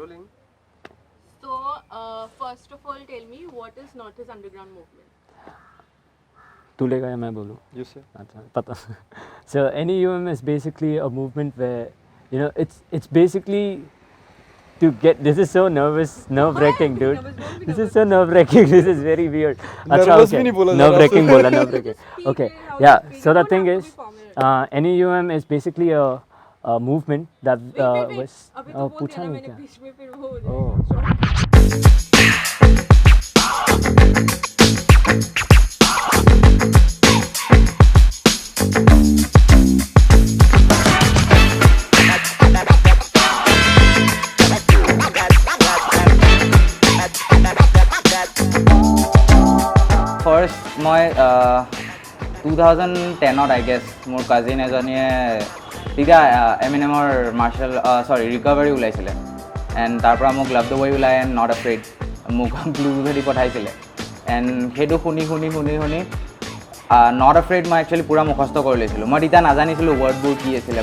Rolling. So, first of all, tell me what is North is underground movement? तू लेगा या मैं बोलूँ? You say. अच्छा पता. So NEUM is basically a movement where it's basically to get. This is so nerve-wracking, dude. This is so nerve-wracking. This is very weird. Nervous भी नहीं बोला जा रहा. Nerve-wracking बोला, nerve-wracking. Okay, Speak yeah. how you So the don't thing have to is, be formal. NEUM is basically a movement that Wait. was. अभी तो बोल पूछा दिया ना नहीं मैंने क्या? बीच में फिर वो हो Oh. जाएगा. ফাৰ্ষ্ট মই 2010ত আই গেছ মোৰ কাজিন এজনীয়ে তেতিয়া এমিনেমৰ ৰিকভাৰী ওলাইছিলে এণ্ড তাৰ পৰা মোক লাভ দ্য ৱে ওলাই এণ্ড নট এফ্ৰেইড মোক ব্লুজেদি পঠাইছিলে এণ্ড সেইটো শুনি নট এফ্ৰেইড মই একচুৱেলি পূৰা মুখস্থ কৰি লৈছিলোঁ মই তেতিয়া নাজানিছিলোঁ ৱৰ্ডবোৰ কি আছিলে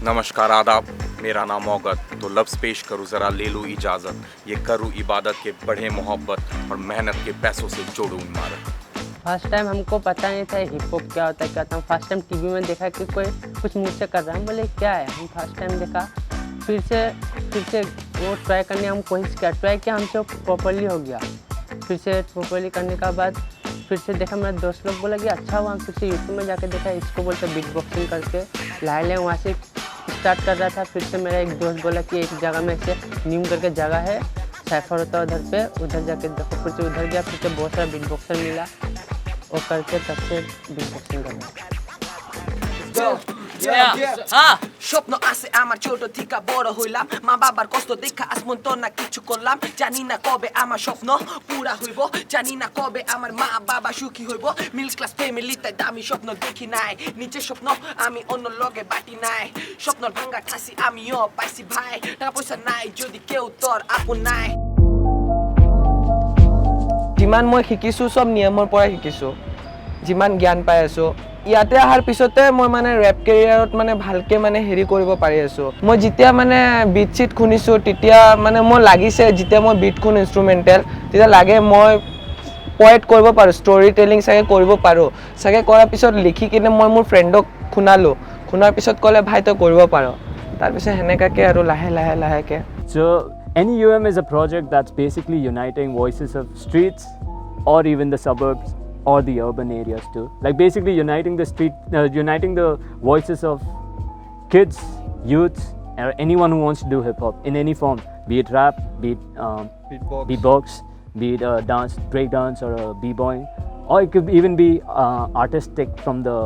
नमस्कार आदाब मेरा नाम मौगत तो लफ्ज़ पेश करूँ ज़रा ले लूँ इजाज़त ये करूँ इबादत के बढ़े मोहब्बत और मेहनत के पैसों से जोड़ूँ इमारत फर्स्ट टाइम हमको पता नहीं था हिप हॉप क्या होता है क्या था फर्स्ट टाइम टीवी में देखा कि कोई कुछ मुँह से कर रहा है हम बोले क्या है हम फर्स्ट टाइम देखा फिर से वो ट्राई करने हम कोशिश किया ट्राई किया हमसे प्रॉपरली हो गया फिर से प्रॉपरली करने का बाद फिर से देखा मेरा दोस्त लोग बोला कि अच्छा हुआ फिर से यूट्यूब में जाके देखा इसको बोलते बीट बॉक्सिंग करके लाए वहाँ से स्टार्ट कर रहा था फिर से मेरा एक दोस्त बोला कि एक जगह में ऐसे नीम करके जगह है साइफर होता है उधर पे उधर जाके देखो फिर से उधर गया फिर से बहुत सारा बीट बॉक्सर मिला और करके तब से बीट बॉक्सिंग कर रहा স্বপ্ন আছে আমার ছোট থেকে বড় হইলাম মা বাবার কষ্ট দেখা আসমন্ত না কিছু করলাম জানি না কবে আমার স্বপ্ন পুরা হইব জানি না কবে আমার মা বাবা সুখী হইব মিডল ক্লাস ফ্যামিলিতে দামি স্বপ্ন দেখি নাই নিচে স্বপ্ন আমি অন্য লগে বাটি নাই স্বপ্নর ভাঙ্গা ঠাসি আমিও পাইছি ভাই টাকা পয়সা নাই যদি কেউ তোর আপন নাই যিমান মই শিকিছোঁ চব নিয়মৰ পৰাই শিকিছোঁ যিমান জ্ঞান পাই আছোঁ ইয়াতে অহাৰ পিছতে মই মানে ৰেপ কেৰিয়াৰত মানে ভালকৈ মানে হেৰি কৰিব পাৰি আছোঁ মই যেতিয়া মানে বিট চিট শুনিছোঁ তেতিয়া মানে মোৰ লাগিছে যেতিয়া মই বিট শুনো ইনষ্ট্ৰুমেণ্টেল তেতিয়া লাগে মই পয়েট কৰিব পাৰোঁ ষ্টৰি টেলিং চাগে কৰিব পাৰোঁ চাগে কৰাৰ পিছত লিখি কিনে মই মোৰ ফ্ৰেণ্ডক শুনাৰ পিছত ক'লে ভাই তই কৰিব পাৰ তাৰপিছত সেনেকাকৈ আৰু লাহেকৈ So NEUM is a project that's basically uniting voices of streets or even the suburbs or the urban areas too. Like basically uniting the voices of kids, youths, or anyone who wants to do hip hop in any form, be it rap, be it beatbox, be it dance, break dance, or b-boying, or it could even be artistic from the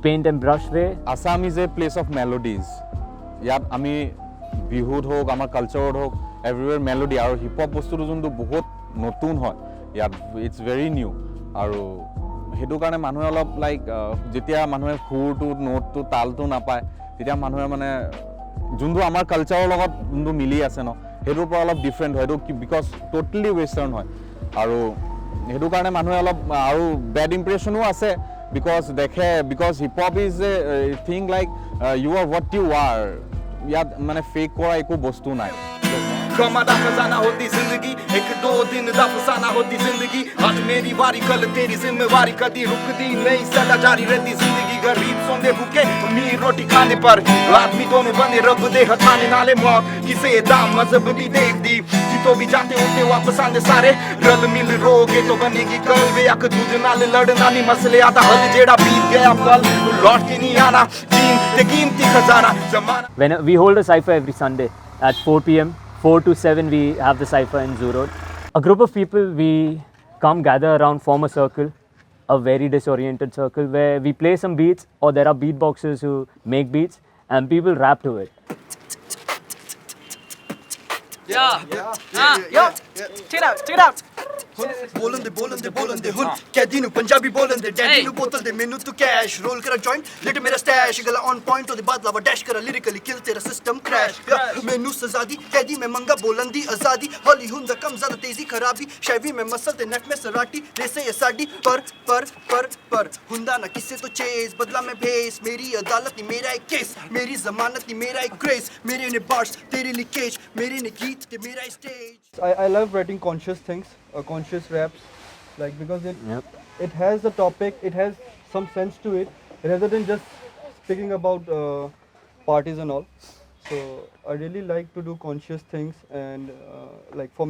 paint and brush way. Assam is a place of melodies. ইয়াত আমি বিহুত হোক আমাৰ কালচাৰত হোক এভৰিৱেৰ melody আৰু hip hop বস্তুটো যোনটো বহুত নতুন হয় ইয়াত ইটছ ভেৰি নিউ আৰু সেইটো কাৰণে মানুহে অলপ লাইক যেতিয়া মানুহে সুৰটো নোটটো তালটো নাপায় তেতিয়া মানুহে মানে যোনটো আমাৰ কালচাৰৰ লগত যোনটো মিলি আছে ন সেইটোৰ পৰা অলপ ডিফাৰেণ্ট হয় এইটো বিকজ ট'টেলি ৱেষ্টাৰ্ণ হয় আৰু সেইটো কাৰণে মানুহে অলপ আৰু বেড ইম্প্ৰেশ্যনো আছে because hip hop is a thing like you are what you are ইয়াত মানে ফেক কৰা একো বস্তু নাই कमादा खजाना होती जिंदगी एक दो दिन दा फसाना होती जिंदगी आज मेरी बारी कल तेरी जिम्मेवारी कदी रुकदी नहीं सदा जारी रहती जिंदगी गरीब सोंदे भूखे अमीर रोटी खाने पर आदमी तो में बने रब दे हटाने नाले मौत किसे दाम मजहब भी देख दी जितो भी जाते होते वापस आंदे सारे रल मिल रोगे तो बनेगी कल वे अक दूजे नाल लड़ना नहीं मसले आता हल जेड़ा बीत गया कल लौट के नहीं आना जीन ते कीमती खजाना जमाना When we hold a cypher every Sunday at 4 p.m. 4 to 7 we have the cypher in Zoo Road. A group of people, we come gather around, form a circle, a very disoriented circle where we play some beats or there are beatboxers who make beats and people rap to it. Check it out. ਬੋਲਣ ਦੇ ਹੁਣ ਕੈਦੀ ਨੂੰ ਪੰਜਾਬੀ ਬੋਲਣ ਦੇ daddy ਨੂੰ ਬੋਤਲ ਦੇ ਮੈਨੂੰ ਤੂੰ ਕੈਸ਼ ਰੋਲ ਕਰਾ ਜੁਆਇੰਟ ਲਿਟ ਮੇਰਾ ਸਟੈਸ਼ ਗਲਾ ਔਨ ਪੁਆਇੰਟ ਉਹਦੇ ਬਾਅਦ ਲਾਵਾ ਡੈਸ਼ ਕਰਾ ਲਿਰਿਕਲੀ ਕਿਲ ਤੇਰਾ ਸਿਸਟਮ ਕ੍ਰੈਸ਼ ਮੈਨੂੰ ਸਜ਼ਾ ਦੀ ਕੈਦੀ ਮੈਂ ਮੰਗਾ ਬੋਲਣ ਦੀ ਆਜ਼ਾਦੀ ਹੌਲੀ ਹੁੰਦਾ ਕਮ ਜ਼ਿਆਦਾ ਤੇਜ਼ੀ ਖਰਾਬੀ ਸ਼ੈਵੀ ਮੈਂ ਮਸਲ ਤੇ ਨੈਟ ਮੈਂ ਸਰਾਟੀ ਰੇਸੇ ਇਹ ਸਾਡੀ ਪਰ ਹੁੰਦਾ ਨਾ ਕਿਸੇ ਤੋਂ ਚੇਜ਼ ਬਦਲਾ ਮੈਂ ਭੇਸ ਮੇਰੀ ਅਦਾਲਤ ਨਹੀਂ ਮੇਰਾ ਇੱਕ ਕੇਸ ਮੇਰੀ ਜ਼ਮਾਨਤ ਨਹੀਂ ਮੇਰਾ ਇੱਕ ਗ੍ਰੇਸ ਮੇਰੇ ਨੇ ਬਾਰਸ ਤੇਰੇ ਲਈ ਕੇਜ ਮੇਰੇ ਨੇ ਗੀਤ ਤੇ ਮੇਰਾ stage I love writing conscious things, conscious raps, like because it has the topic, it has some sense to it, rather than just speaking about parties and all. So I really like to do conscious things and like for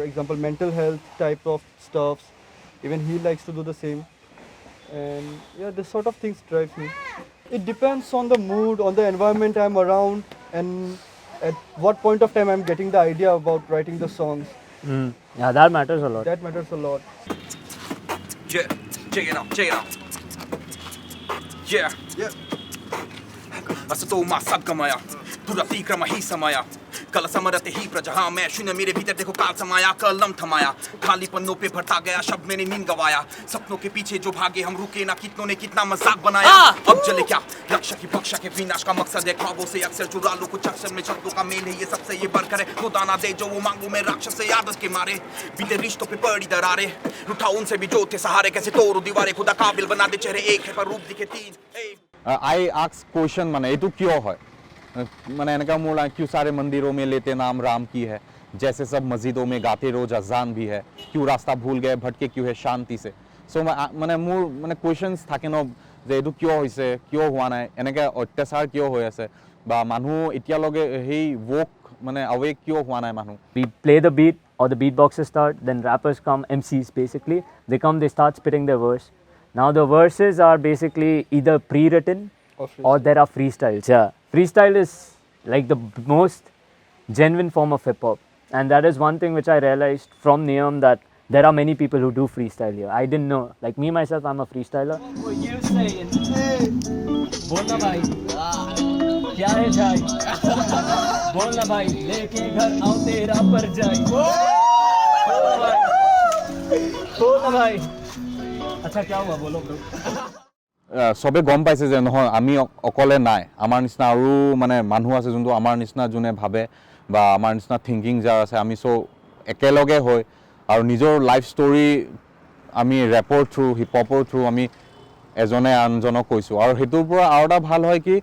example mental health type of stuffs. Even he likes to do the same, and yeah, this sort of things drives me. It depends on the mood, on the environment I'm around, and at what point of time I'm getting the idea about writing the songs. Yeah, that matters a lot. That matters a lot. Yeah, check it out. Yeah. असतो मा सद्गमया पूरा तीक्रम ही समाया कल समरत ही प्रजहा मैं शून्य मेरे भीतर देखो काल समाया कलम थमाया खाली पन्नों पे भरता गया शब्द मैंने नींद गवाया सपनों के पीछे जो भागे हम रुके ना कितनों ने कितना मजाक बनाया अब चले क्या लक्ष्य की बख्शा के विनाश का मकसद है ख्वाबों से अक्सर चुरा लो कुछ अक्षर में शब्दों का मेल है ये सबसे ये बढ़कर है खुदा ना दे जो वो मांगू में राक्षस से आदत के मारे बीते रिश्तों पे पड़ी दरारे उठा उनसे भी जो थे सहारे कैसे तोड़ो दीवारें खुदा काबिल बना दे चेहरे एक है पर रूप दिखे तीन आई आस्क क्वेश्चन माने ये तो क्यों है मैंने इनका मूल क्यों सारे मंदिरों में लेते नाम राम की है जैसे सब मस्जिदों में गाते रोज अजान भी है क्यों रास्ता भूल गए भटके क्यों है शांति से सो মানে মোৰ মানে কুৱেশ্যনছ থাকে ন যে এইটো কিয় হৈছে কিয় হোৱা নাই এনেকৈ অত্যাচাৰ কিয় হৈ আছে বা মানুহ এতিয়ালৈকে সেই ৱক মানে আৱেক কিয় হোৱা নাই মানুহ We play the beat or the beatboxers start, then rappers come, MCs basically. They come, they start spitting their verse. Now the verses are basically either pre-written or there are freestyles. Yeah, freestyle is like the most genuine form of hip hop, and that is one thing which I realized from Niyam, that there are many people who do freestyle here. I didn't know. Like me myself, I'm a freestyler. बोलना भाई क्या है भाई बोलना भाई लेके घर आओ तेरा पर जाए बोलना भाई अच्छा क्या हुआ बोलो ब्रो চবে গম পাইছে যে নহয় আমি অকলে নাই আমাৰ নিচিনা আৰু মানে মানুহ আছে যোনটো আমাৰ নিচিনা যোনে ভাবে বা আমাৰ নিচিনা থিংকিং যাৰ আছে আমি চব একেলগে হৈ আৰু নিজৰ লাইফ ষ্টৰী আমি ৰেপৰ থ্ৰু হিপ হপৰ থ্ৰু আমি এজনে আনজনক কৈছোঁ আৰু সেইটোৰ পৰা আৰু এটা ভাল হয় কি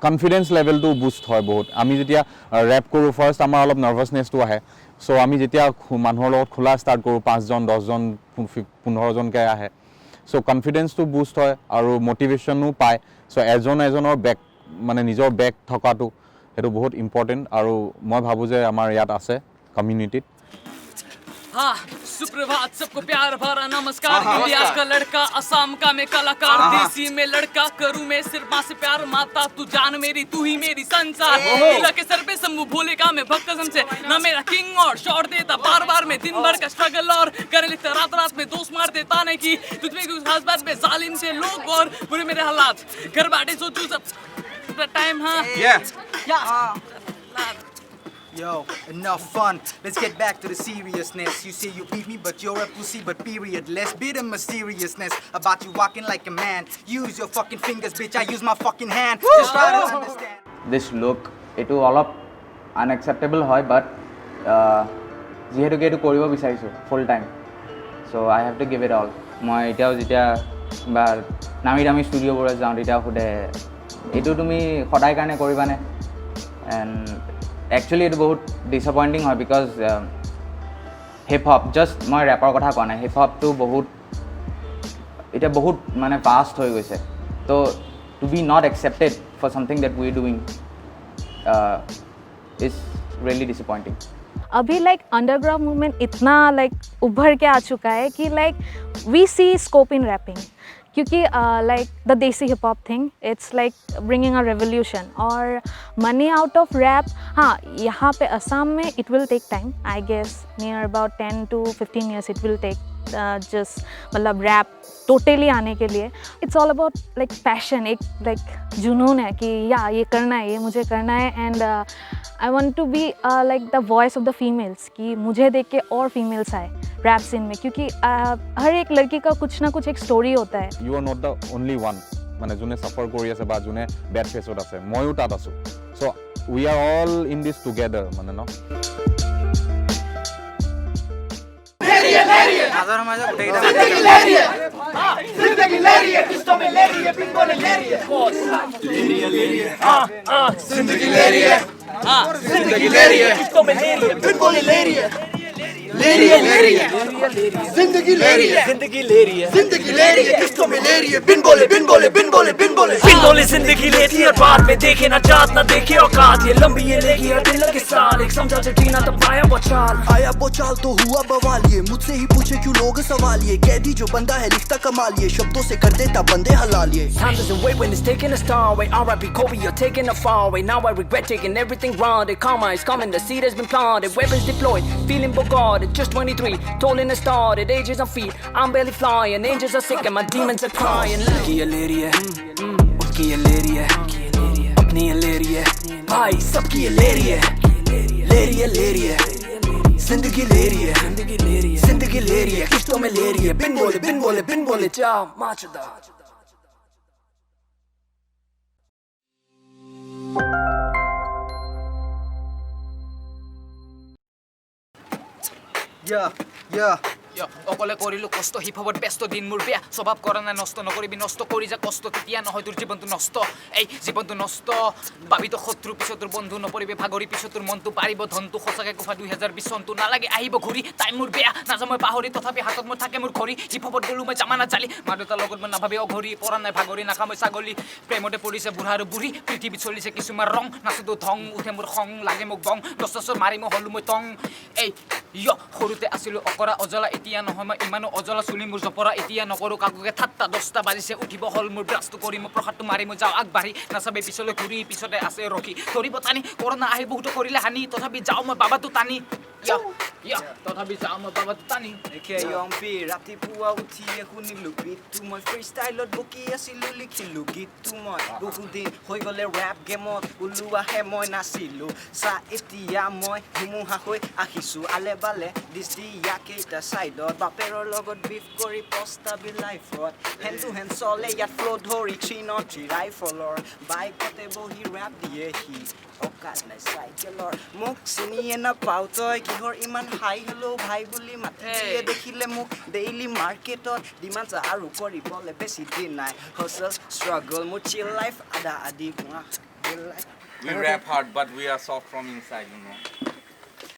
কনফিডেন্স লেভেলটো বুষ্ট হয় বহুত আমি যেতিয়া ৰেপ কৰোঁ ফাৰ্ষ্ট আমাৰ অলপ নাৰ্ভাছনেছটো আহে চ' আমি যেতিয়া মানুহৰ লগত খোলা ষ্টাৰ্ট কৰোঁ 5 জন 10 জন 15 জনকৈ আহে চ' কনফিডেন্সটো বুষ্ট হয় আৰু মটিভেশ্যনো পায় চ' এজনৰ বেক মানে নিজৰ বেক থকাটো সেইটো বহুত ইম্পৰ্টেণ্ট আৰু মই ভাবোঁ যে আমাৰ ইয়াত আছে কমিউনিটিত हाँ सुप्रभात सबको प्यार भरा नमस्कार इंडिया का लड़का असम का मैं कलाकार देसी में लड़का करूं मैं सिर्फ माँ से प्यार माता तू जान मेरी तू ही मेरी संसार दिल के सर पे शंभू भोले का मैं भक्त कसम से ना मेरा किंग और शॉट देता बार में दिन भर का स्ट्रगल और कर लेता रात में दोस्त मार देता नहीं की तुझ में कुछ खास बात में जालिम से लोग और बुरे मेरे हालात घर बैठे सोचूं सब टाइम हाँ Yo, enough fun. Let's get back to the seriousness. You say you beat me, but you're a pussy, but period. Less bit of mysteriousness about you walking like a man. Use your fucking fingers, bitch. I use my fucking hand. Just try to understand. This look, এইটো অলপ unacceptable হয় বাট যিহেতুকে এইটো কৰিব বিচাৰিছোঁ full time so' I have to give it all মই এতিয়াও যেতিয়া বা নামি দামী ষ্টুডিঅ'বোৰত যাওঁ তেতিয়া সোধে এইটো তুমি সদায় কাৰণে কৰিবানে এণ্ড একচুৱেলি এইটো বহুত ডিসএপইণ্টিং হয় বিকজ হিপ হপ জাষ্ট মই ৰেপৰ কথা কোৱা নাই হিপ হপটো বহুত এতিয়া বহুত মানে পাষ্ট হৈ গৈছে তো to be not accepted for something that we doing is really disappointing अभी लाइक अंडरग्राउंड मूवमेंट इतना लाइक उभर के आ चुका है कि like we see scope in rapping क्योंकि like the desi hip hop thing it's like bringing a revolution और मनी आउट ऑफ रैप हाँ यहाँ पे असम में it will take time I guess near about 10 to 15 years it will take just मतलब rap totally आने के लिए it's all about like passion एक like जुनून है कि या ये करना है ये मुझे करना है and I want to be like the voice of the females कि मुझे देख के और फीमेल्स आए रैप सीन में, क्योंकि हर एक लड़की का कुछ ना कुछ एक स्टोरी होता है. You are not the only one. মানে যোনে সাফাৰ কৰি আছে বা যোনে বেড ফেচত আছে, ময়ো তাত আছো. So' we are all in this together মানে ন. जिंदगी लेती है बाद में देखे ना चाहत ना देखे औकात ये लंबी ये लेगी हर दिल के साथ एक समझा जो जीना तो पाया बचाल तो हुआ बवाल ये मुझसे ही पूछे क्यों लोग सवाल ये कैदी जो बंदा है लिखता कमाल ये शब्दों से कर देता बंदे हलाल ये time doesn't wait when it's taking a star away R.I.P. Kobe you're taking a far away now I regret taking everything wrong the karma is coming the seed has been planted weapons deployed feeling bogarted just 23 tolling the started ages on feet I'm barely flying angels are sick and my demons are crying की ये ले रही है उसकी ये ले रही है अपनी ये ले रही है भाई सबकी ये ले रही है ले रही है जिंदगी ले रही है जिंदगी ले रही है किश्तों में ले रही है बिन बोले जाओ माचदा Yeah. অকলে কৰিলো কষ্ট হিপ হপত ব্যস্ত দিন মোৰ বেয়া স্বভাৱ কৰা নাই নষ্ট নকৰিবি নষ্ট কৰি যা কষ্ট তেতিয়া নহয় তোৰ জীৱনটো নষ্ট এই জীৱনটো নষ্ট ভাবিতো শত্ৰু পিছত তোৰ বন্ধু নপৰিবি ভাগৰি পিছত তোৰ মনটো পাৰিব ধনটো সঁচাকৈ কোফা 2020 চনটো নালাগে আহিব ঘূৰি তাই মোৰ বেয়া নাযাওঁ মই পাহৰি তথাপি হাতত মোৰ থাকে মোৰ ঘড়ী হিপ হপত গ'লো মই জামানা চালি মা দেউতাৰ লগত মই নাভাবি অঘৰী পৰা নাই ভাগৰি নাখা মই ছাগলী প্ৰেমতে পৰিছে বুঢ়া আৰু বুঢ়ী পৃথিৱীত চলিছে কিছুমান ৰং নাচোতো ধং উঠে মোৰ খং লাগে মোক বং 10 বছৰ মাৰি মই হ'লো মই টং এই সৰুতে আছিলো অকৰা অজলা এতিয়া নহয় মই ইমানো অজলা চুলি মোৰ জপৰা এতিয়া নকৰো কাকোকে ঠাট্টা 10টা বাজিছে উঠিব হল মোৰ ব্ৰাছটো কৰি মই প্ৰসাদটো মাৰি মই যাওঁ আগবাঢ়ি নাচাবে পিছলৈ ঘূৰি পিছতে আছে ৰখি ধৰিব টানি কৰোণা আহি বহুতো কৰিলে হানি তথাপি যাওঁ মই বাবাটো টানি তথাপি যাওঁ মই বাবাটো টানি ৰাতিপুৱা উঠিয়ে শুনিলো গীতটো মই ফ্ৰী ষ্টাইলত বকি আছিলো লিখিলো গীতটো মই বহুদিন হৈ গ'লে ৰেপ গেমত ওলোৱাহে মই নাছিলো চা এতিয়া মই ধুমুহা হৈ আহিছো আলে বালে দিছি ইয়াকেইটা চাইডত বাপেৰৰ লগত বিফ কৰি পস্তাবি লাইফত হেণ্ড টু হেণ্ড চলে ইয়াত ফ্ল' ধৰি 303 ৰাইফলৰ বাইকতে বহি ৰেপ দিয়ে সি অকাত নাই চাইকেলৰ মোক চিনিয়ে নাপাওঁ তই কিহৰ ইমান হাই হেল্ল' ভাই বুলি মাতিয়ে দেখিলে মোক ডেইলি মাৰ্কেটত ডিমাণ্ড আৰু কৰিবলৈ বেছি দিন নাই হছল ষ্ট্ৰাগল মোৰ চিল লাইফ আদা আদি We rap hard but we are soft from inside, you know.